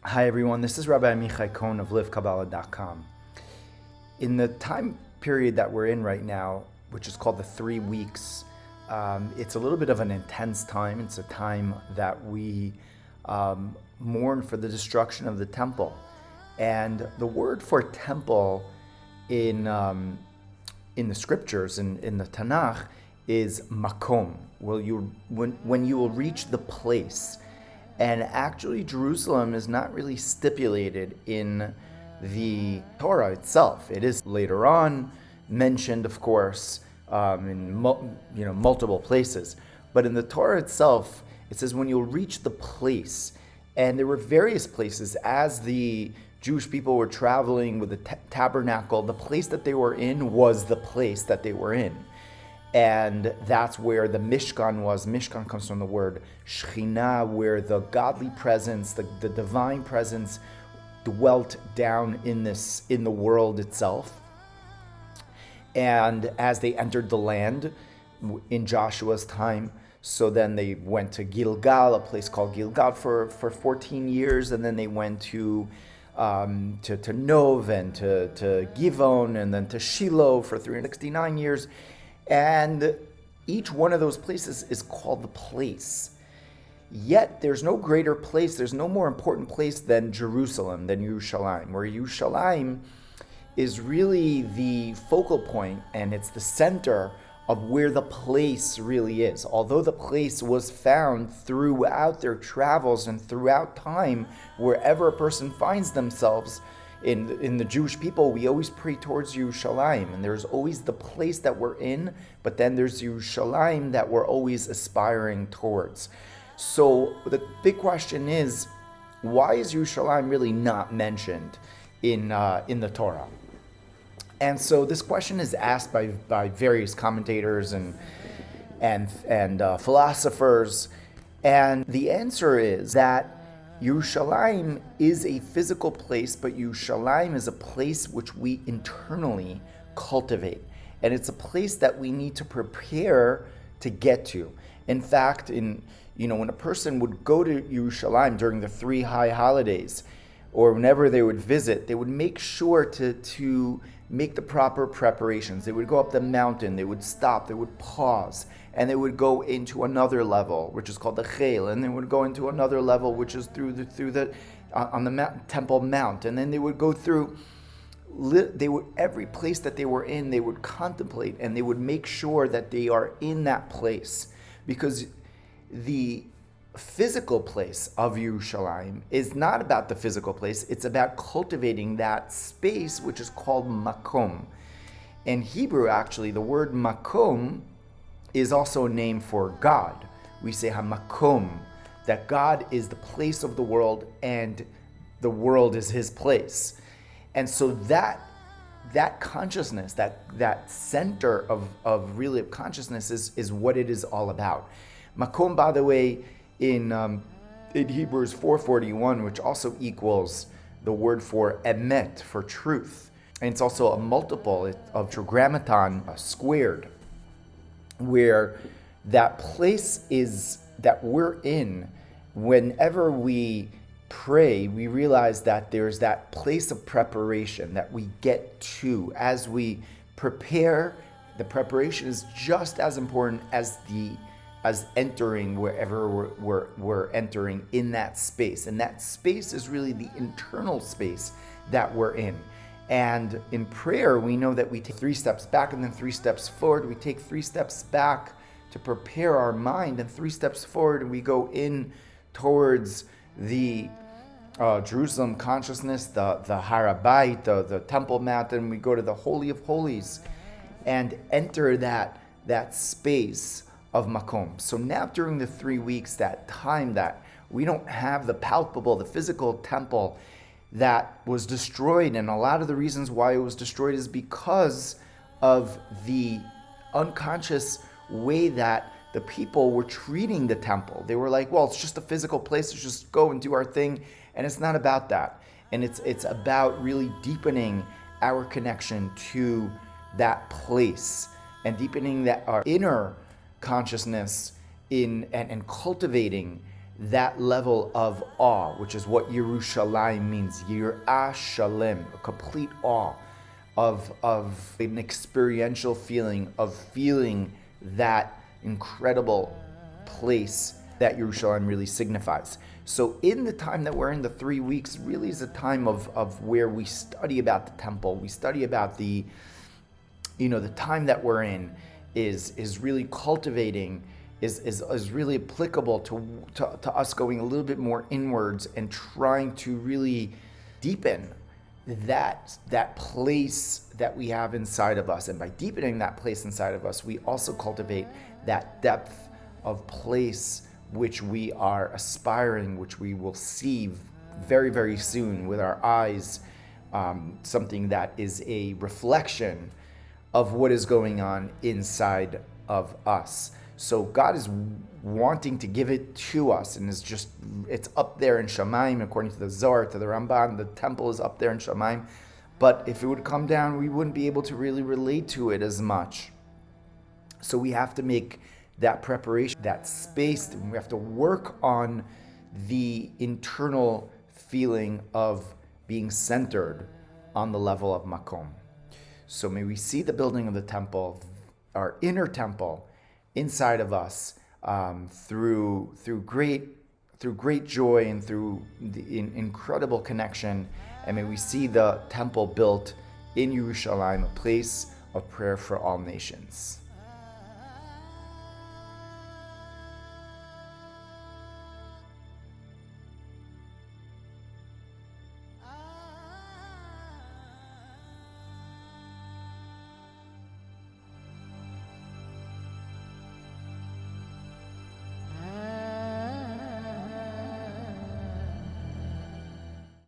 Hi everyone, this is Rabbi Amichai Cohen of livekabbalah.com. In the time period that we're in right now, which is called the 3 weeks, it's a little bit of an intense time. It's a time that we mourn for the destruction of the temple. And the word for temple in the scriptures, in the Tanakh, is Makom. When you will reach the place. And actually, Jerusalem is not really stipulated in the Torah itself. It is later on mentioned, of course, in multiple places. But in the Torah itself, it says when you'll reach the place. And there were various places as the Jewish people were traveling with the tabernacle. The place that they were in was the place that they were in. And that's where the Mishkan was. Mishkan comes from the word Shekhinah, where the godly presence, the divine presence dwelt down in the world itself. And as they entered the land in Joshua's time, so then they went to Gilgal, a place called Gilgal for 14 years, and then they went to Nov and to Givon, and then to Shiloh for 369 years. And each one of those places is called the place. Yet there's no greater place, there's no more important place than Jerusalem, than Yerushalayim, where Yerushalayim is really the focal point and it's the center of where the place really is. Although the place was found throughout their travels and throughout time, wherever a person finds themselves, in the Jewish people, we always pray towards Yerushalayim, and there's always the place that we're in, but then there's Yerushalayim that we're always aspiring towards. So the big question is, why is Yerushalayim really not mentioned in the Torah? And so this question is asked by various commentators and philosophers, and the answer is that Yerushalayim is a physical place, but Yerushalayim is a place which we internally cultivate. And it's a place that we need to prepare to get to. In fact, when a person would go to Yerushalayim during the 3 high holidays, or whenever they would visit, they would make sure to make the proper preparations. They would go up the mountain, they would stop, they would pause, and they would go into another level, which is called the Chel, and they would go into another level, which is on the Temple Mount, and then they would go through. Every place that they were in, they would contemplate, and they would make sure that they are in that place, because the physical place of Yerushalayim is not about the physical place, it's about cultivating that space, which is called Makom. In Hebrew, actually, the word Makom is also a name for God. We say HaMakom, that God is the place of the world and the world is his place. And so that consciousness, that center of really consciousness is what it is all about. Makom, by the way, in Hebrews 4:41, which also equals the word for emet, for truth. And it's also a multiple of tetragrammaton squared, where that place is that we're in. Whenever we pray, we realize that there's that place of preparation that we get to as we prepare. The preparation is just as important as entering wherever we're entering in that space. And that space is really the internal space that we're in. And in prayer, we know that we take 3 steps back and then 3 steps forward. We take 3 steps back to prepare our mind, and 3 steps forward, and we go in towards the Jerusalem consciousness, the Har HaBayit, the Temple Mount, and we go to the Holy of Holies and enter that space of Makom. So now during the 3 weeks, that time that we don't have the palpable, the physical temple that was destroyed, and a lot of the reasons why it was destroyed is because of the unconscious way that the people were treating the temple. They were like, well, it's just a physical place, let's just go and do our thing, and it's not about that. And it's about really deepening our connection to that place and deepening that our inner consciousness and cultivating that level of awe, which is what Yerushalayim means, Yirah Shalem, a complete awe of an experiential feeling of feeling that incredible place that Yerushalayim really signifies. So in the time that we're in, the 3 weeks, really is a time of where we study about the temple. We study about the time that we're in is really cultivating, is really applicable to us going a little bit more inwards and trying to really deepen that place that we have inside of us. And by deepening that place inside of us, we also cultivate that depth of place which we are aspiring, which we will see very, very soon with our eyes, something that is a reflection of what is going on inside of us. So God is wanting to give it to us, and it's up there in Shamayim, according to the Zohar, to the Ramban. The temple is up there in Shamayim. But if it would come down, we wouldn't be able to really relate to it as much. So we have to make that preparation, that space, and we have to work on the internal feeling of being centered on the level of Makom. So may we see the building of the temple, our inner temple, inside of us, through great joy and through the incredible connection, and may we see the temple built in Yerushalayim, a place of prayer for all nations.